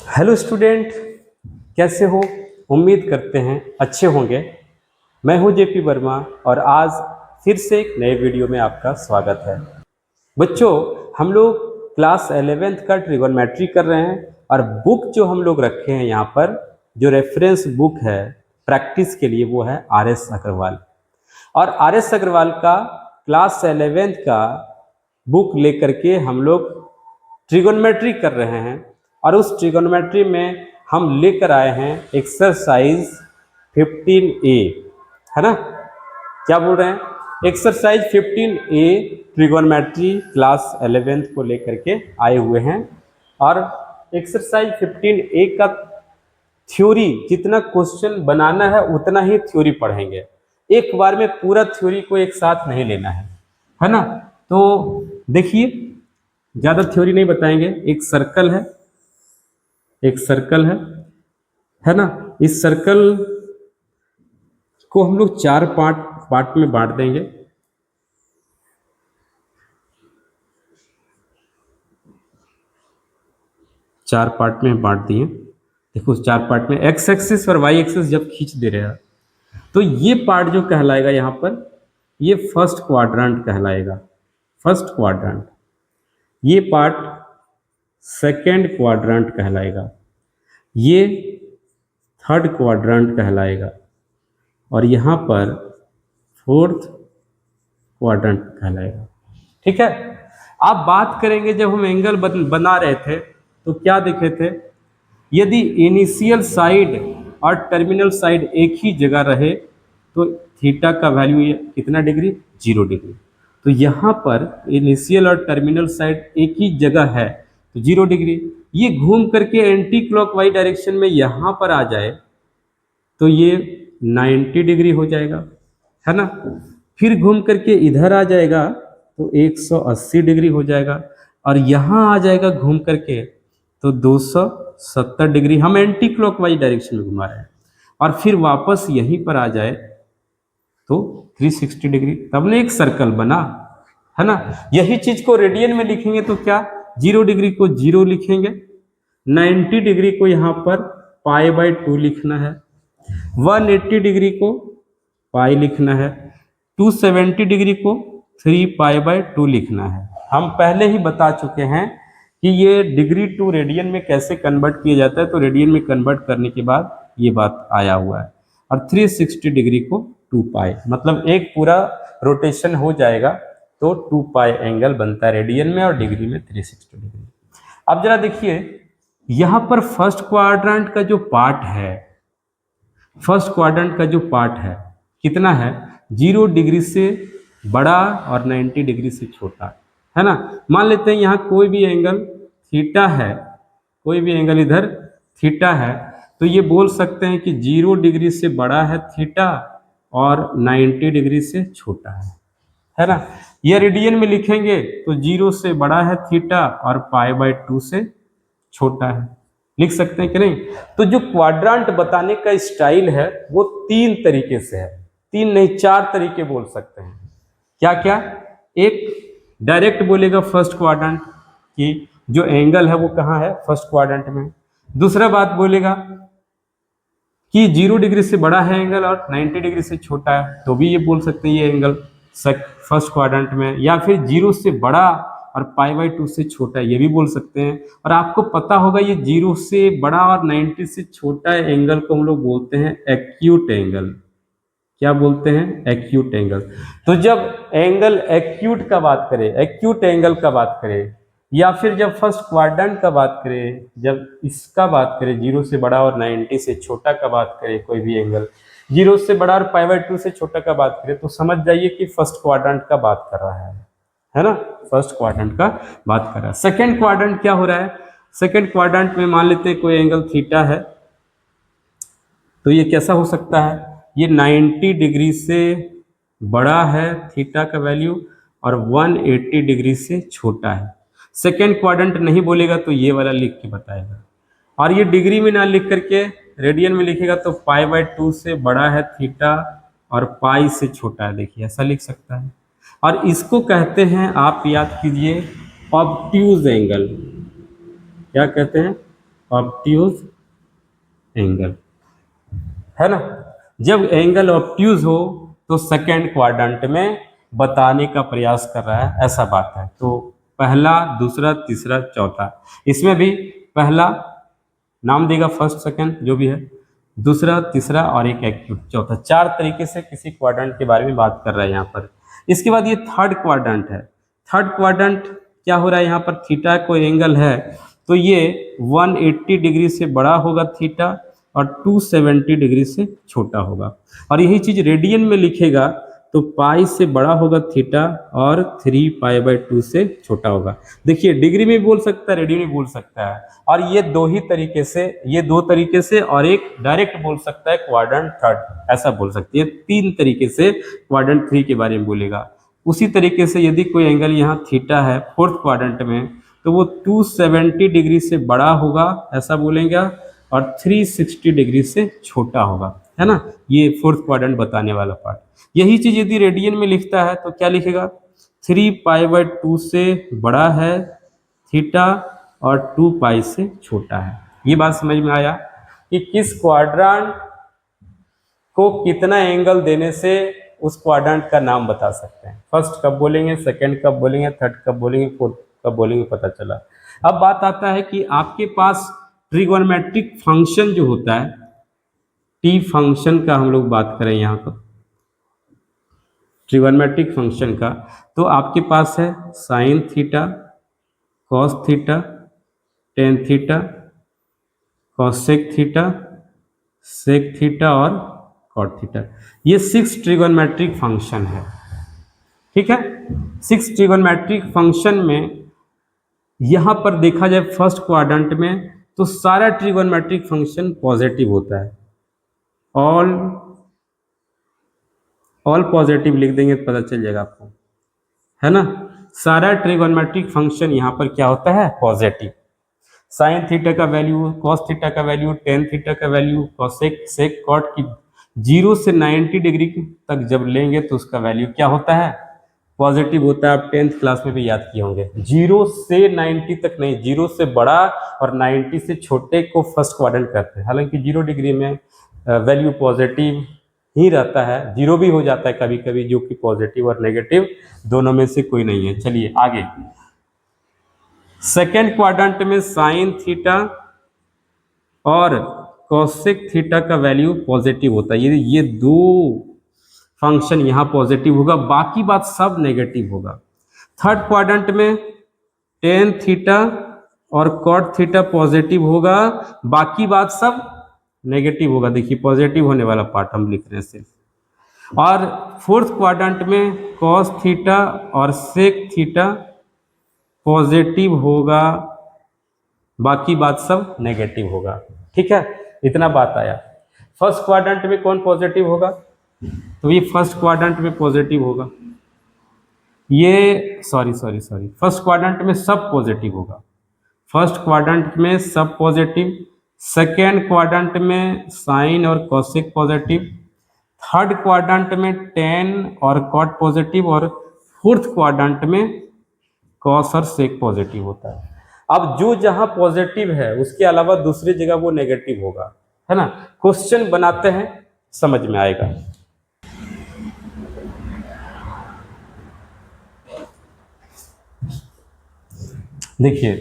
Hello student, कैसे हो? उम्मीद करते हैं अच्छे होंगे। मैं हूं जेपी वर्मा और आज फिर से एक नए वीडियो में आपका स्वागत है। बच्चों, हम लोग क्लास 11th का ट्रिगोनोमेट्री कर रहे हैं और बुक जो हम लोग रखे हैं यहाँ पर, जो रेफरेंस बुक है प्रैक्टिस के लिए, वो है आर.एस. अग्रवाल। और आर.एस. अग्रवाल का क्लास 11th का बुक लेकर के हम लोग ट्रिगोनोमेट्री कर रहे हैं। और उस ट्रिगोनोमेट्री में हम लेकर आए हैं एक्सरसाइज 15A, है ना? क्या बोल रहे हैं? Exercise 15A trigonometry class 11th को लेकर के आए हुए हैं। और एक्सरसाइज 15A का थ्योरी, जितना क्वेश्चन बनाना है उतना ही थ्योरी पढ़ेंगे। एक बार में पूरा थ्योरी को एक साथ नहीं लेना है ना? तो देखिए, ज्यादा थ्योरी नहीं बताएंगे। एक सर्कल है, एक सर्कल है ना? इस सर्कल को हम लोग चार पार्ट में बांट देंगे। चार पार्ट में बांट दिए। देखो, उस चार पार्ट में एक्स एक्सिस और वाई एक्सिस जब खींच दे रहे हैं तो ये पार्ट जो कहलाएगा यहाँ पर, ये फर्स्ट क्वाड्रेंट कहलाएगा। First quadrant. ये पार्ट सेकेंड क्वाड्रेंट कहलाएगा। ये थर्ड क्वाड्रेंट कहलाएगा। और यहाँ पर फोर्थ क्वाड्रेंट कहलाएगा। ठीक है? आप बात करेंगे, जब हम एंगल बना रहे थे तो क्या देखे थे? यदि इनिशियल साइड और टर्मिनल साइड एक ही जगह रहे तो थीटा का वैल्यू कितना डिग्री? 0 डिग्री। तो यहाँ पर इनिशियल और टर्मिनल साइड एक ही जगह है तो 0 डिग्री। ये घूम करके एंटी क्लॉकवाइज डायरेक्शन में यहाँ पर आ जाए तो ये 90 डिग्री हो जाएगा, है ना? फिर घूम करके इधर आ जाएगा तो 180 डिग्री हो जाएगा। और यहाँ आ जाएगा घूम करके तो 270 डिग्री। हम एंटी क्लॉकवाइज डायरेक्शन में घुमा रहे हैं। और फिर वापस यहीं पर आ जाए तो 360 डिग्री। तब ने एक सर्कल बना, है ना? यही चीज को रेडियन में लिखेंगे तो क्या? 0 डिग्री को 0 लिखेंगे, 90 डिग्री को यहाँ पर π/2 लिखना है, 180 डिग्री को पाई लिखना है, 270 डिग्री को 3π/2 लिखना है। हम पहले ही बता चुके हैं कि ये डिग्री टू रेडियन में कैसे कन्वर्ट किया जाता है। तो रेडियन में कन्वर्ट करने के बाद ये बात आया हुआ है। और 360 डिग्री को 2π, मतलब एक पूरा रोटेशन हो जाएगा तो 2π एंगल बनता है रेडियन में, और डिग्री में 360 डिग्री। अब जरा देखिए, यहाँ पर फर्स्ट क्वाड्रेंट का जो पार्ट है, फर्स्ट क्वाड्रेंट का जो पार्ट है कितना है? 0 डिग्री से बड़ा और 90 डिग्री से छोटा, है ना? मान लेते हैं यहाँ कोई भी एंगल थीटा है, कोई भी एंगल इधर थीटा है, तो ये बोल सकते हैं कि 0 डिग्री से बड़ा है थीटा और 90 डिग्री से छोटा है ना? ये रेडियन में लिखेंगे तो 0 से बड़ा है थीटा और π/2 से छोटा है। लिख सकते हैं कि नहीं? तो जो क्वाड्रेंट बताने का स्टाइल है वो 3 तरीके से है। 3 नहीं, 4 तरीके बोल सकते हैं। क्या क्या? एक डायरेक्ट बोलेगा फर्स्ट क्वाड्रेंट कि जो एंगल है वो कहाँ है? फर्स्ट क्वाड्रेंट में। दूसरा बात बोलेगा कि 0 डिग्री से बड़ा है एंगल और 90 डिग्री से छोटा है, तो भी ये बोल सकते हैं ये एंगल फर्स्ट क्वाड्रेंट में। या फिर 0 से बड़ा और π/2 से छोटा है, ये भी बोल सकते हैं। और आपको पता होगा ये 0 से बड़ा और 90 से छोटा एंगल को हम लोग बोलते हैं एक्यूट एंगल। क्या बोलते हैं? Acute angle. तो जब एंगल एक्यूट का बात करें, एक्यूट एंगल का बात करें, या फिर जब फर्स्ट क्वाड्रेंट का बात करें, जब इसका बात करें 0 से बड़ा और 90 से छोटा का बात करें, कोई भी एंगल 0 से बड़ा और π/2 से छोटा का बात करें, तो समझ जाइए कि फर्स्ट क्वाड्रेंट का बात कर रहा है ना? फर्स्ट क्वाड्रेंट का बात कर रहा है। सेकेंड क्वाड्रेंट क्या हो रहा है? सेकेंड क्वाड्रेंट में मान लेते हैं कोई एंगल थीटा है, तो ये कैसा हो सकता है? ये 90 डिग्री से बड़ा है थीटा का वैल्यू और 180 डिग्री से छोटा है। सेकेंड क्वाड्रेंट नहीं बोलेगा तो ये वाला लिख के बताएगा। और ये डिग्री में ना लिख करके रेडियन में लिखेगा तो π/2 से बड़ा है थीटा और पाई से छोटा है। देखिए, ऐसा लिख सकता है। और इसको कहते हैं, आप याद कीजिए, ऑब्ट्यूज एंगल। क्या कहते हैं? ऑब्ट्यूज एंगल, है ना। जब एंगल ऑब्ट्यूज हो तो सेकेंड क्वाड्रेंट में बताने का प्रयास कर रहा है, ऐसा बात है। तो पहला, दूसरा, तीसरा, चौथा, इसमें भी पहला नाम देगा फर्स्ट सेकंड जो भी है, दूसरा, तीसरा और एक एक्यूट चौथा, चार तरीके से किसी क्वाड्रेंट के बारे में बात कर रहा है यहाँ पर। इसके बाद ये थर्ड क्वाड्रेंट है। थर्ड क्वाड्रेंट क्या हो रहा है यहाँ पर, थीटा कोई एंगल है तो ये 180 डिग्री से बड़ा होगा थीटा और 270 डिग्री से छोटा होगा। और यही चीज रेडियन में लिखेगा तो पाई से बड़ा होगा थीटा और 3 पाई/2 से छोटा होगा। देखिए डिग्री में भी बोल सकता है, रेडियन में बोल सकता है। और ये दो ही तरीके से, ये दो तरीके से, और एक डायरेक्ट बोल सकता है क्वाड्रेंट थर्ड, ऐसा बोल सकती है। तीन तरीके से क्वाड्रेंट थ्री के बारे में बोलेगा। उसी तरीके से यदि कोई एंगल यहाँ थीटा है फोर्थ क्वाड्रेंट में तो वो 270 डिग्री से बड़ा होगा ऐसा बोलेंगे और 360 डिग्री से छोटा होगा, है ना। ये फोर्थ क्वाड्रेंट बताने वाला पार्ट। यही चीज यदि रेडियन में लिखता है तो क्या लिखेगा, 3 पाई/2 से बड़ा है थीटा और 2 पाई से छोटा है। ये बात समझ में आया कि किस क्वाड्रेंट को कितना एंगल देने से उस क्वाड्रेंट का नाम बता सकते हैं। फर्स्ट कब बोलेंगे, सेकंड कब बोलेंगे, थर्ड कब बोलेंगे, फोर्थ कब बोलेंगे, पता चला। अब बात आता है कि आपके पास ट्रिगोनोमेट्रिक फंक्शन जो होता है, टी फंक्शन का हम लोग बात करें यहाँ पर, ट्रिगोनोमेट्रिक फंक्शन का, तो आपके पास है sine theta, cos theta, tan theta, cosec theta, sec theta और कॉट थीटा। ये 6 ट्रिगोनोमेट्रिक फंक्शन है, ठीक है। 6 ट्रिगोनोमेट्रिक फंक्शन में यहां पर देखा जाए फर्स्ट क्वाड्रेंट में तो सारा ट्रिगोनोमेट्रिक फंक्शन पॉजिटिव होता है। ऑल पॉजिटिव लिख देंगे तो पता चल जाएगा आपको, है ना। सारा ट्रिगोनोमेट्रिक फंक्शन यहां पर क्या होता है, पॉजिटिव। साइन थीटा का वैल्यू, कॉस थीटा का वैल्यू, टेन थीटा का वैल्यू, कॉसेक, सेक, कॉट की 0 से 90 डिग्री तक जब लेंगे तो उसका वैल्यू क्या होता है, पॉजिटिव होता है। आप 10th क्लास में भी याद किए होंगे। 0 से 90 तक नहीं, 0 से बड़ा और 90 से छोटे को फर्स्ट क्वाड्रेंट कहते हैं। हालांकि 0 डिग्री में वैल्यू पॉजिटिव ही रहता है, 0 भी हो जाता है कभी कभी, जो कि पॉजिटिव और नेगेटिव दोनों में से कोई नहीं है। चलिए आगे, सेकेंड क्वाड्रेंट में साइन थीटा और कॉसेक थीटा का वैल्यू पॉजिटिव होता है। ये दो फंक्शन यहां पॉजिटिव होगा, बाकी बात सब नेगेटिव होगा। थर्ड क्वाड्रेंट में टेन थीटा और कॉट थीटा पॉजिटिव होगा, बाकी बात सब नेगेटिव होगा। देखिए पॉजिटिव होने वाला पार्ट हम लिख रहे हैं सिर्फ। और फोर्थ क्वाड्रेंट में कॉस थीटा और सेक थीटा पॉजिटिव होगा, बाकी बात सब नेगेटिव होगा, ठीक है। इतना बात आया। फर्स्ट क्वाड्रेंट में कौन पॉजिटिव होगा, तो ये फर्स्ट क्वाड्रेंट में पॉजिटिव होगा। ये सॉरी फर्स्ट क्वाड्रेंट में सब पॉजिटिव होगा। फर्स्ट क्वाड्रेंट में सब पॉजिटिव, सेकेंड क्वाड्रेंट में साइन और कॉसेक पॉजिटिव, थर्ड क्वाड्रेंट में टेन और कॉट पॉजिटिव, और फोर्थ क्वाड्रेंट में कॉस और सेक पॉजिटिव होता है। अब जो जहां पॉजिटिव है उसके अलावा दूसरी जगह वो नेगेटिव होगा, है ना। क्वेश्चन बनाते हैं, समझ में आएगा। देखिए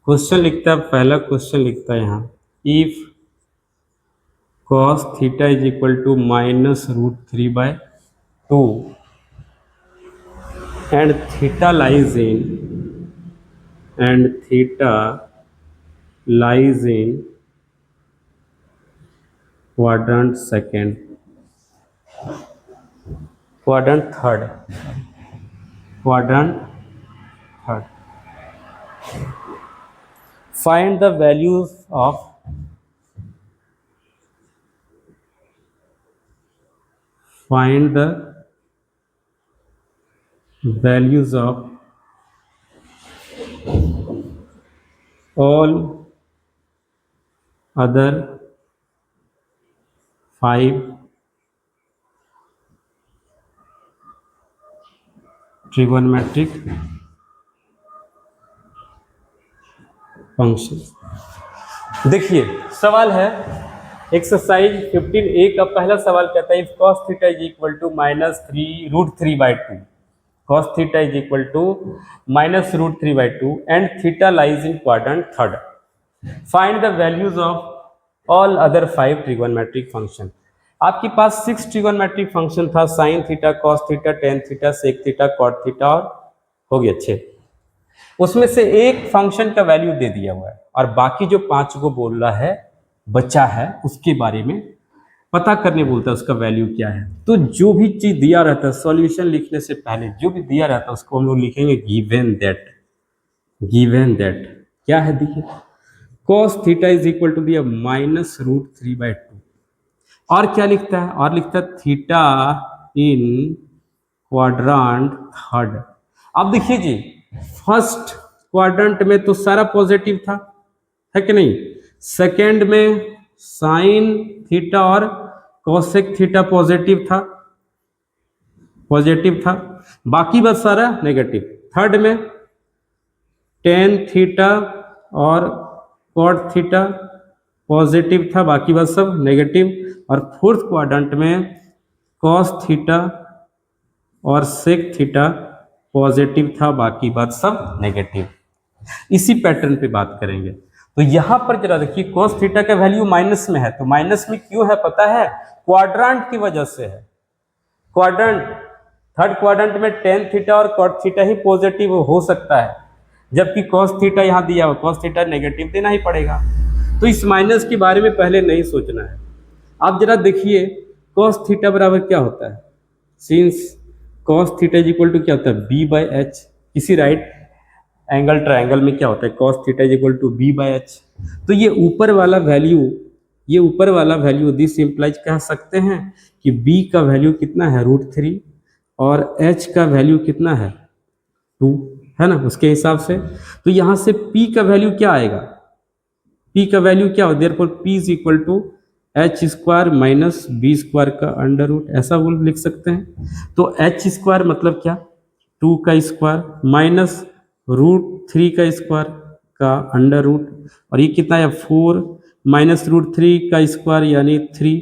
क्वेश्चन लिखता है, पहला क्वेश्चन लिखता है यहाँ, if cos theta is equal to -√3/2 and theta lies in quadrant second, quadrant third, find the values of all other 5 trigonometric functions। देखिए सवाल है एक्सरसाइज 15A का पहला सवाल कहता है if cos theta is equal to -3√3/2 cos theta is equal to -√3/2 and theta lies in quadrant third, find the values of all other 5 trigonometric function. आपके पास 6 ट्रिगोनोमेट्रिक फंक्शन था, sine theta, cos theta, tan theta, sec theta, cot theta और हो गया 6। उसमें से एक function का वैल्यू दे दिया हुआ है और बाकी जो 5 को बोल रहा है बचा है उसके बारे में पता करने बोलता है उसका वैल्यू क्या है। तो जो भी चीज दिया रहता है सॉल्यूशन लिखने से पहले जो भी दिया रहता है उसको हम लोग लिखेंगे गिवन दैट। गिवन दैट क्या है देखिए, cos theta is equal to दिया -√3/2 और क्या लिखता है, और लिखता है थीटा इन क्वाड्रेंट थर्ड। अब देखिए जी फर्स्ट क्वाड्रेंट में तो सारा पॉजिटिव था, है कि नहीं। सेकंड में साइन थीटा और कोसेक थीटा पॉजिटिव था, बाकी बस सारा नेगेटिव। थर्ड में टेन थीटा और कॉट थीटा पॉजिटिव था, बाकी बस सब नेगेटिव। और फोर्थ क्वाड्रेंट में कॉस थीटा और सेक थीटा पॉजिटिव था, बाकी बात सब नेगेटिव। इसी पैटर्न पे बात करेंगे। तो यहां पर जरा देखिए कॉस थीटा का वैल्यू माइनस में है, तो माइनस में क्यों है पता है, क्वाड्रेंट की वजह से है। क्वाड्रेंट थर्ड क्वाड्रेंट में टेन थीटा और कॉट थीटा ही पॉजिटिव हो सकता है, जबकि कॉस थीटा यहां दिया हुआ, कॉस थीटा नेगेटिव देना ही पड़ेगा। तो इस माइनस के बारे में पहले नहीं सोचना है। आप जरा देखिए कॉस थीटा बराबर क्या होता है, since cos theta is equal to क्या होता है b/h। किसी राइट एंगल ट्रायंगल में क्या होता है cos theta is equal to b/h। तो ये ऊपर वाला वैल्यू दिस इंप्लाइज कह सकते हैं कि b का वैल्यू कितना है √3 और h का वैल्यू कितना है 2, है ना, उसके हिसाब से। तो यहां से p का वैल्यू क्या आएगा, p का वैल्यू क्या हो, therefore p is equal to h² minus b² का अंडर रूट, ऐसा बोल लिख सकते हैं। तो h² मतलब क्या 2 का स्क्वायर माइनस √3 का स्क्वायर का अंडर रूट, और ये कितना है 4 माइनस √3 का स्क्वायर यानी 3,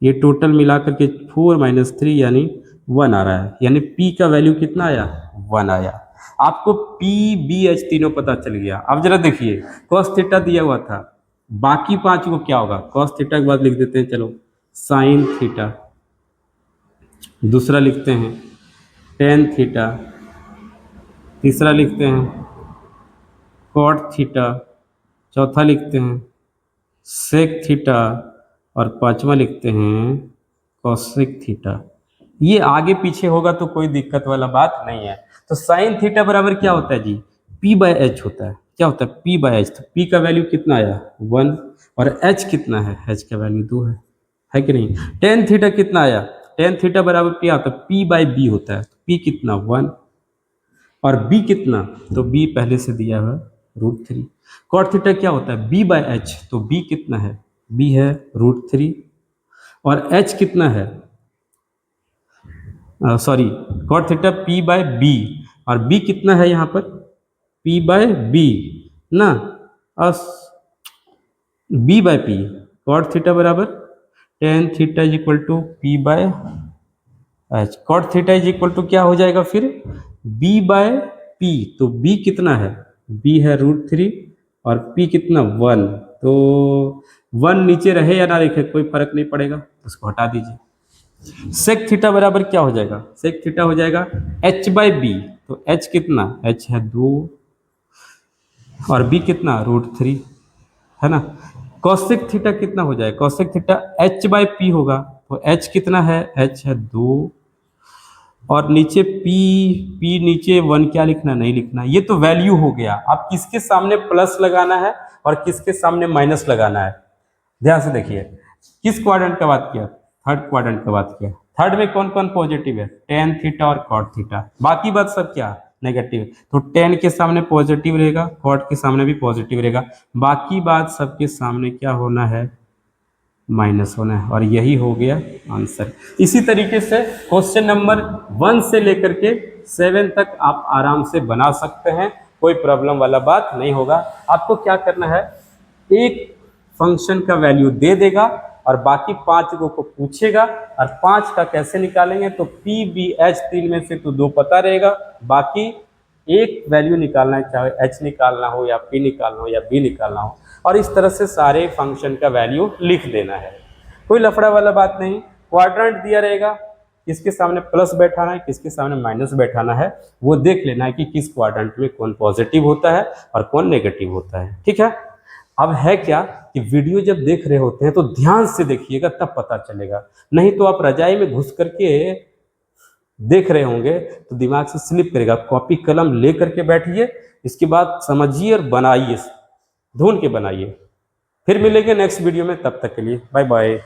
ये टोटल मिलाकर के 4 माइनस 3 यानी 1 आ रहा है, यानी p का वैल्यू कितना आया 1 आया। आपको p b h तीनों पता चल गया। अब जरा देखिए cos थीटा दिया हुआ था, बाकी 5 को क्या होगा, cos थीटा के बाद लिख देते हैं चलो साइन थीटा, दूसरा लिखते हैं टेन थीटा, तीसरा लिखते हैं कॉट थीटा, चौथा लिखते हैं सेक थीटा और पांचवा लिखते हैं कोसेक थीटा। ये आगे पीछे होगा तो कोई दिक्कत वाला बात नहीं है। तो साइन थीटा बराबर क्या होता है जी p/h होता है। क्या होता है p/h, तो p का वैल्यू कितना आया 1 और h कितना है, h का वैल्यू 2 है कि नहीं। टेन थीटा कितना आया, टेन थीटा बराबर क्या होता है p/b होता है, तो p कितना 1 और b कितना, तो b पहले से दिया हुआ √3। कॉट थीटा क्या होता है b/h, तो b कितना है, b है √3 और h कितना है, सॉरी कॉट थीटा p/b और b कितना है यहाँ पर p/b ना, b/p। कॉट थीटा बराबर tan theta is equal to p/h, cot theta is equal to क्या हो जाएगा फिर b/p। तो b कितना है, b है √3 और p कितना 1, तो 1 नीचे रहे या ना रखे कोई फर्क नहीं पड़ेगा, उसको हटा दीजिए। सेक थीटा बराबर क्या हो जाएगा, सेक थीटा हो जाएगा h/b, तो h कितना, h है 2 और b कितना √3, है ना। कॉसेक थीटा कितना हो जाएगा, कॉसेक थीटा h/p होगा, तो h कितना है, h है 2 और नीचे p नीचे 1, क्या लिखना नहीं लिखना, ये तो वैल्यू हो गया। अब किसके सामने प्लस लगाना है और किसके सामने माइनस लगाना है, ध्यान से देखिए। किस क्वाड्रेंट का बात किया, थर्ड क्वाड्रेंट का बात किया। थर्ड में कौन कौन पॉजिटिव है, टेन थीटा और कॉट थीटा, बाकी बात सब क्या नेगेटिव। तो टेन के सामने पॉजिटिव रहेगा, कॉट के सामने भी पॉजिटिव रहेगा, बाकी बात सबके सामने क्या होना है माइनस होना है, और यही हो गया आंसर। इसी तरीके से क्वेश्चन नंबर 1 से लेकर के 7 तक आप आराम से बना सकते हैं, कोई प्रॉब्लम वाला बात नहीं होगा। आपको क्या करना है, एक फंक्शन का वैल्यू दे देगा और बाकी 5 को पूछेगा, और 5 का कैसे निकालेंगे, तो पी बी एच 3 में से तो 2 पता रहेगा, बाकी एक वैल्यू निकालना है, चाहे एच निकालना हो या पी निकालना हो या बी निकालना हो, और इस तरह से सारे फंक्शन का वैल्यू लिख देना है। कोई लफड़ा वाला बात नहीं। क्वाड्रेंट दिया रहेगा, किसके सामने प्लस बैठाना है, किसके सामने माइनस बैठाना है, वो देख लेना है कि किस क्वाड्रेंट में कौन पॉजिटिव होता है और कौन नेगेटिव होता है। ठीक है। अब है क्या कि वीडियो जब देख रहे होते हैं तो ध्यान से देखिएगा, तब पता चलेगा, नहीं तो आप रजाई में घुस करके देख रहे होंगे तो दिमाग से स्लिप करेगा। कॉपी कलम ले करके बैठिए, इसके बाद समझिए और बनाइए, ढूंढ के बनाइए। फिर मिलेंगे नेक्स्ट वीडियो में, तब तक के लिए बाय बाय।